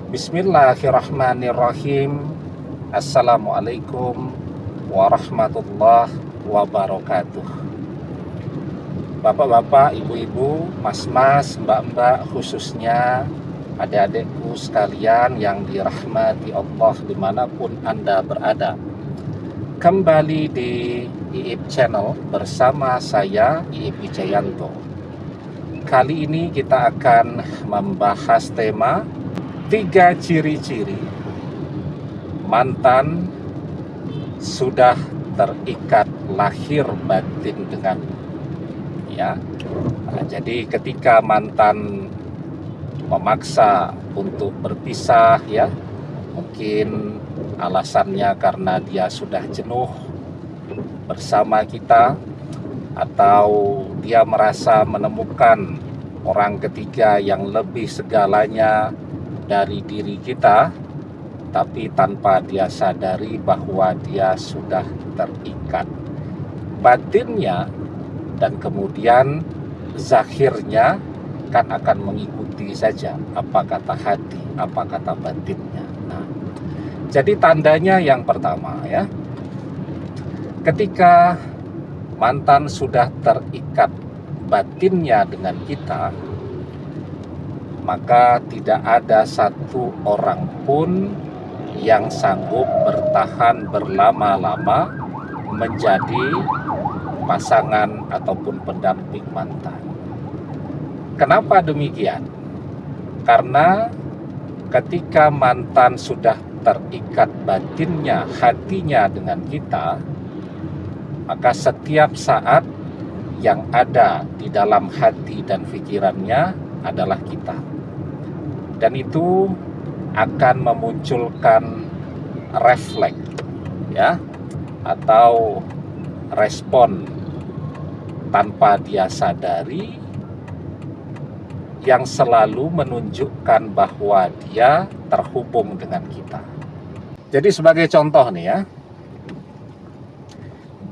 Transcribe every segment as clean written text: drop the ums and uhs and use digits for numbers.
Bismillahirrahmanirrahim. Assalamualaikum warahmatullahi wabarakatuh. Bapak-bapak, ibu-ibu, mas-mas, mbak-mbak, khususnya adik-adikku sekalian yang dirahmati Allah dimanapun Anda berada. Kembali di IIP Channel bersama saya, IIP Wijayanto. Kali ini kita akan membahas tema 3 ciri-ciri mantan sudah terikat lahir batin dengan ya. Jadi ketika mantan memaksa untuk berpisah ya, mungkin alasannya karena dia sudah jenuh bersama kita, atau dia merasa menemukan orang ketiga yang lebih segalanya dari diri kita, tapi tanpa dia sadari bahwa dia sudah terikat batinnya, dan kemudian zahirnya kan akan mengikuti saja apa kata hati, apa kata batinnya. Nah, jadi tandanya yang pertama ya, ketika mantan sudah terikat batinnya dengan kita, maka tidak ada satu orang pun yang sanggup bertahan berlama-lama menjadi pasangan ataupun pendamping mantan. Kenapa demikian? Karena ketika mantan sudah terikat batinnya, hatinya dengan kita, maka setiap saat yang ada di dalam hati dan pikirannya adalah kita. Dan itu akan memunculkan refleks ya, atau respon tanpa dia sadari yang selalu menunjukkan bahwa dia terhubung dengan kita. Jadi sebagai contoh nih ya,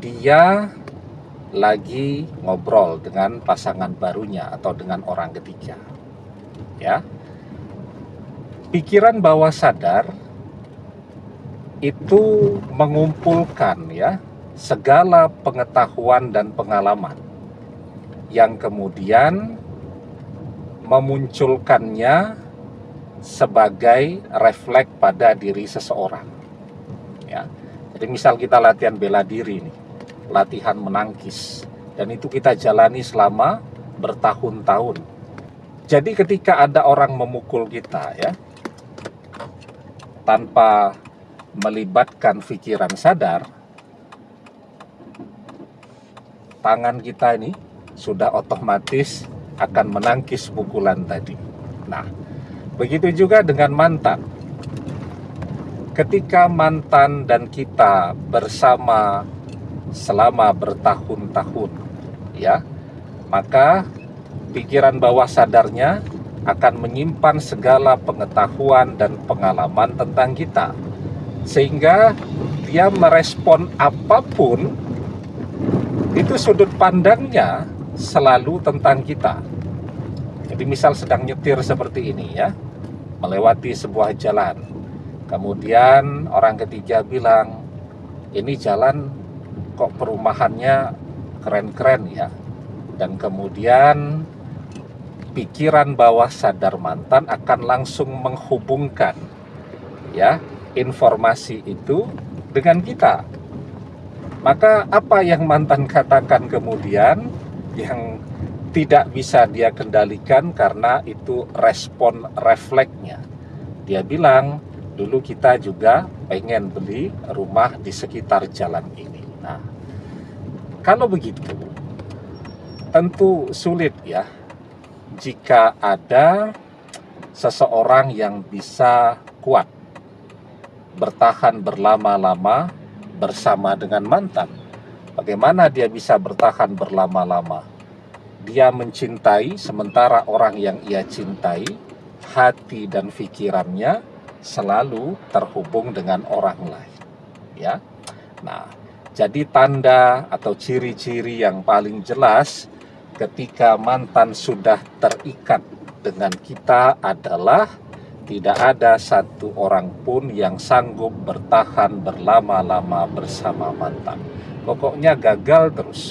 dia lagi ngobrol dengan pasangan barunya atau dengan orang ketiga ya, pikiran bawah sadar itu mengumpulkan ya segala pengetahuan dan pengalaman yang kemudian memunculkannya sebagai refleks pada diri seseorang ya. Jadi misal kita latihan bela diri nih, latihan menangkis, dan itu kita jalani selama bertahun-tahun. Jadi ketika ada orang memukul kita ya, tanpa melibatkan pikiran sadar, tangan kita ini sudah otomatis akan menangkis pukulan tadi. Nah, begitu juga dengan mantan. Ketika mantan dan kita bersama selama bertahun-tahun ya, maka pikiran bawah sadarnya akan menyimpan segala pengetahuan dan pengalaman tentang kita, sehingga dia merespon apapun itu sudut pandangnya selalu tentang kita. Jadi misal sedang nyetir seperti ini ya, melewati sebuah jalan, kemudian orang ketiga bilang, ini jalan kok perumahannya keren-keren ya, dan kemudian pikiran bawah sadar mantan akan langsung menghubungkan ya informasi itu dengan kita. Maka apa yang mantan katakan kemudian yang tidak bisa dia kendalikan, karena itu respon refleksnya. Dia bilang, dulu kita juga pengen beli rumah di sekitar jalan ini. Nah, kalau begitu tentu sulit ya jika ada seseorang yang bisa kuat bertahan berlama-lama bersama dengan mantan. Bagaimana dia bisa bertahan berlama-lama? Dia mencintai, sementara orang yang ia cintai, hati dan pikirannya selalu terhubung dengan orang lain. Ya, nah, jadi tanda atau ciri-ciri yang paling jelas ketika mantan sudah terikat dengan kita adalah tidak ada satu orang pun yang sanggup bertahan berlama-lama bersama mantan. Pokoknya gagal terus.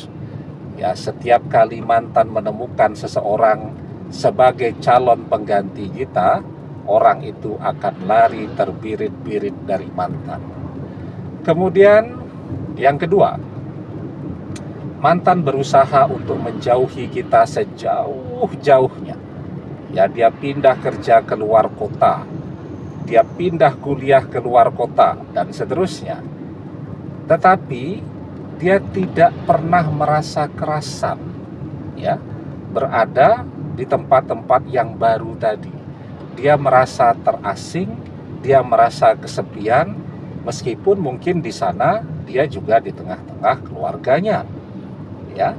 Ya, setiap kali mantan menemukan seseorang sebagai calon pengganti kita, orang itu akan lari terbirit-birit dari mantan. Kemudian yang kedua, mantan berusaha untuk menjauhi kita sejauh-jauhnya. Ya, dia pindah kerja ke luar kota, dia pindah kuliah ke luar kota, dan seterusnya. Tetapi dia tidak pernah merasa kerasan, ya, berada di tempat-tempat yang baru tadi. Dia merasa terasing, dia merasa kesepian, meskipun mungkin di sana dia juga di tengah-tengah keluarganya. Ya,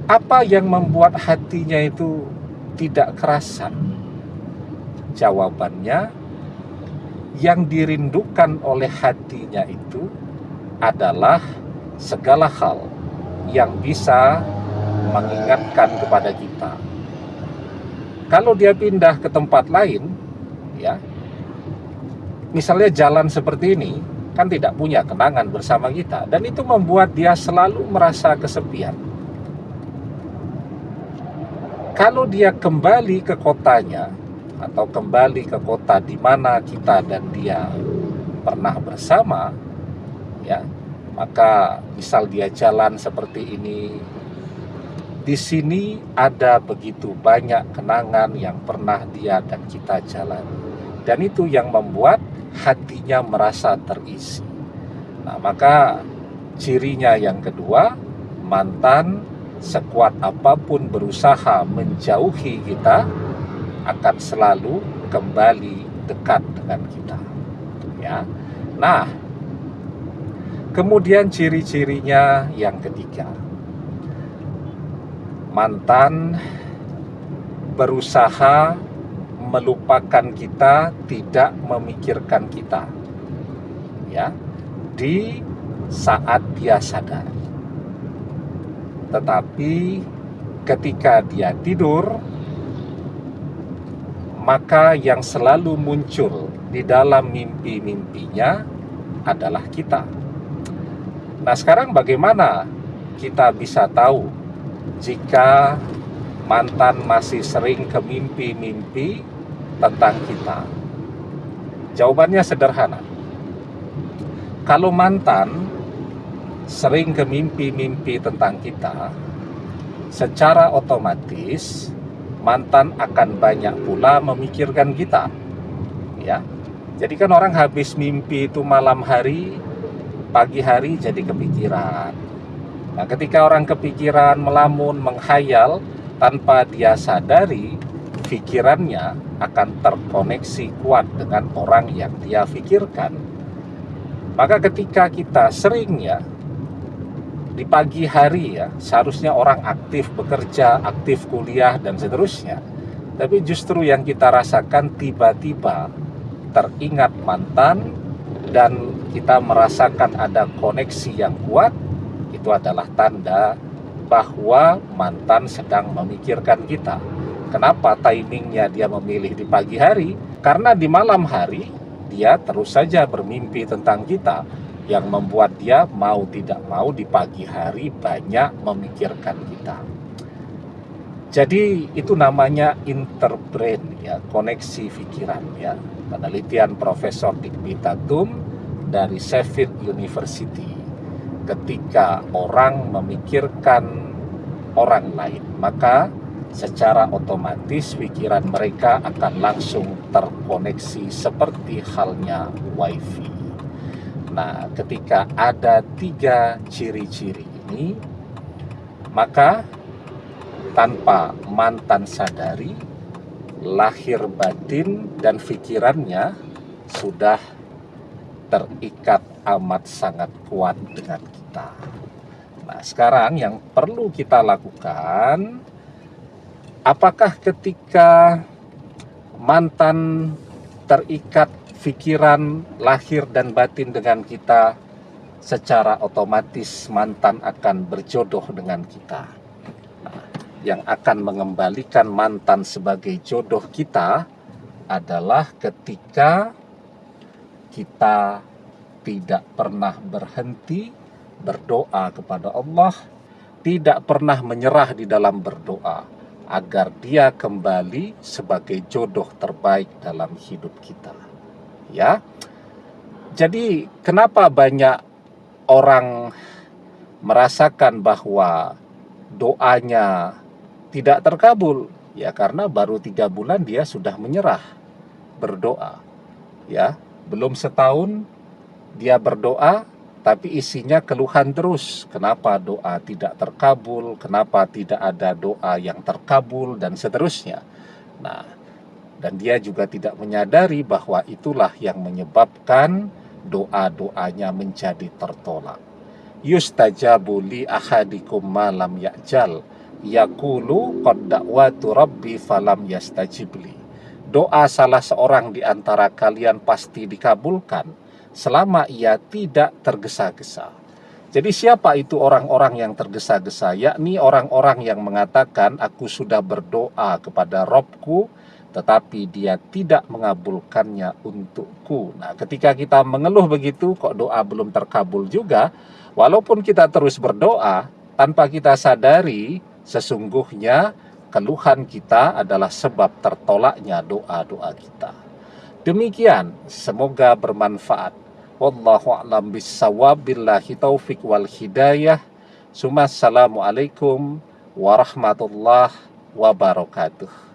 apa yang membuat hatinya itu tidak kerasan? Jawabannya, yang dirindukan oleh hatinya itu adalah segala hal yang bisa mengingatkan kepada kita. Kalau dia pindah ke tempat lain, ya, misalnya jalan seperti ini, kan tidak punya kenangan bersama kita, dan itu membuat dia selalu merasa kesepian. Kalau dia kembali ke kotanya, atau kembali ke kota di mana kita dan dia pernah bersama, ya, maka misal dia jalan seperti ini, di sini ada begitu banyak kenangan yang pernah dia dan kita jalani, dan itu yang membuat hatinya merasa terisi. Nah, maka cirinya yang kedua, mantan sekuat apapun berusaha menjauhi kita, akan selalu kembali dekat dengan kita. Ya. Nah, kemudian ciri-cirinya yang ketiga, mantan berusaha melupakan kita, tidak memikirkan kita, ya, di saat dia sadar. Tetapi ketika dia tidur, maka yang selalu muncul di dalam mimpi-mimpinya adalah kita. Nah, sekarang bagaimana kita bisa tahu jika mantan masih sering ke mimpi-mimpi tentang kita? Jawabannya sederhana. Kalau mantan sering ke mimpi-mimpi tentang kita, secara otomatis mantan akan banyak pula memikirkan kita. Ya. Jadi kan orang habis mimpi itu malam hari, pagi hari jadi kepikiran. Nah, ketika orang kepikiran, melamun, menghayal, tanpa dia sadari, pikirannya akan terkoneksi kuat dengan orang yang dia pikirkan. Maka ketika kita sering, ya, di pagi hari, ya, seharusnya orang aktif bekerja, aktif kuliah, dan seterusnya. Tapi justru yang kita rasakan tiba-tiba teringat mantan, dan kita merasakan ada koneksi yang kuat, itu adalah tanda bahwa mantan sedang memikirkan kita. Kenapa timingnya dia memilih di pagi hari? Karena di malam hari dia terus saja bermimpi tentang kita, yang membuat dia mau tidak mau di pagi hari banyak memikirkan kita. Jadi itu namanya interbrain, ya, koneksi pikiran, ya. Penelitian Profesor Digby Tatum dari Sheffield University. Ketika orang memikirkan orang lain, maka secara otomatis pikiran mereka akan langsung terkoneksi seperti halnya wifi. Nah, ketika ada 3 ciri-ciri ini, maka tanpa mantan sadari, lahir batin dan pikirannya sudah terikat amat sangat kuat dengan kita. Nah, sekarang yang perlu kita lakukan, apakah ketika mantan terikat pikiran, lahir dan batin dengan kita, secara otomatis mantan akan berjodoh dengan kita? Nah, yang akan mengembalikan mantan sebagai jodoh kita adalah ketika kita tidak pernah berhenti berdoa kepada Allah, tidak pernah menyerah di dalam berdoa agar Dia kembali sebagai jodoh terbaik dalam hidup kita. Ya. Jadi kenapa banyak orang merasakan bahwa doanya tidak terkabul? Ya karena baru 3 bulan dia sudah menyerah berdoa. Ya, belum setahun dia berdoa, tapi isinya keluhan terus. Kenapa doa tidak terkabul? Kenapa tidak ada doa yang terkabul? Dan seterusnya. Nah, dan dia juga tidak menyadari bahwa itulah yang menyebabkan doa-doanya menjadi tertolak. Yustajabu li ahadikum malam ya'jal yaqulu qad da'watu rabbi falam yastajibli. Doa salah seorang di antara kalian pasti dikabulkan selama ia tidak tergesa-gesa. Jadi siapa itu orang-orang yang tergesa-gesa? Yakni orang-orang yang mengatakan aku sudah berdoa kepada Robku tetapi dia tidak mengabulkannya untukku. Nah, ketika kita mengeluh begitu, kok doa belum terkabul juga, walaupun kita terus berdoa, tanpa kita sadari, sesungguhnya keluhan kita adalah sebab tertolaknya doa-doa kita. Demikian, semoga bermanfaat. Wallahu a'lam bissawab, billahi taufik wal hidayah. Assalamualaikum warahmatullahi wabarakatuh.